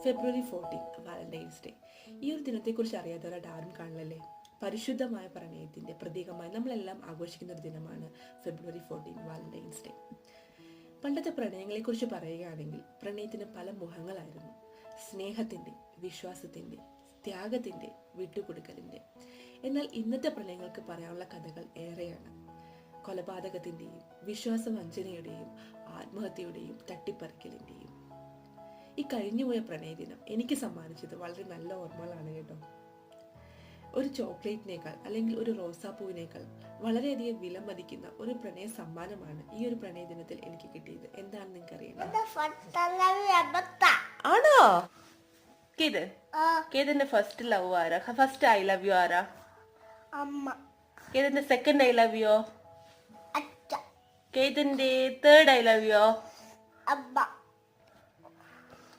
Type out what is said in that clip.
ഫെബ്രുവരി 14 Valentine's day. ഈ ഒരു ദിനത്തെക്കുറിച്ച് അറിയാത്തവരായിട്ട് ആരും കാണില്ലല്ലേ. പരിശുദ്ധമായ പ്രണയത്തിന്റെ പ്രതീകമായി നമ്മളെല്ലാം ആഘോഷിക്കുന്ന ഒരു ദിനമാണ് ഫെബ്രുവരി 14 വാലന്റൈൻസ് ഡേ. പണ്ടത്തെ പ്രണയങ്ങളെക്കുറിച്ച് പറയുകയാണെങ്കിൽ പ്രണയത്തിന് പല മുഖങ്ങളായിരുന്നു. സ്നേഹത്തിന്റെ, വിശ്വാസത്തിന്റെ, ത്യാഗത്തിന്റെ, വിട്ടുകൊടുക്കലിന്റെ. എന്നാൽ ഇന്നത്തെ പ്രണയങ്ങൾക്ക് പറയാനുള്ള കഥകൾ ഏറെയാണ്. കൊലപാതകത്തിന്റെയും വിശ്വാസവഞ്ചനയുടെയും ആത്മഹത്യയുടെയും തട്ടിപ്പറിക്കലിന്റെയും. ഈ കഴിഞ്ഞുപോയ പ്രണയദിനം എനിക്ക് സമ്മാനിച്ചത് വളരെ നല്ല ഓർമ്മകളാണ് കേട്ടോ. ഒരു ചോക്ലേറ്റിനേക്കാൾ അല്ലെങ്കിൽ ഒരു റോസാപ്പൂവിനേക്കാൾ വളരെയധികം വിലമതിക്കുന്ന ഒരു പ്രണയ സമ്മാനമാണ് ഈ ഒരു പ്രണയ ദിനത്തിൽ എനിക്ക് കിട്ടിയത്. എന്താണ് നിങ്ങൾക്ക് അറിയാം? ആണോ? കേതിന്റെ ഫസ്റ്റ് ലവ് ആരാ? ഫസ്റ്റ് ഐ ലവ് യു ആരാ? കേതിന്റെ സെക്കൻഡ് ഐ ലവ് യു? കേതിന്റെ തേർഡ് ഐ ലവ് യു?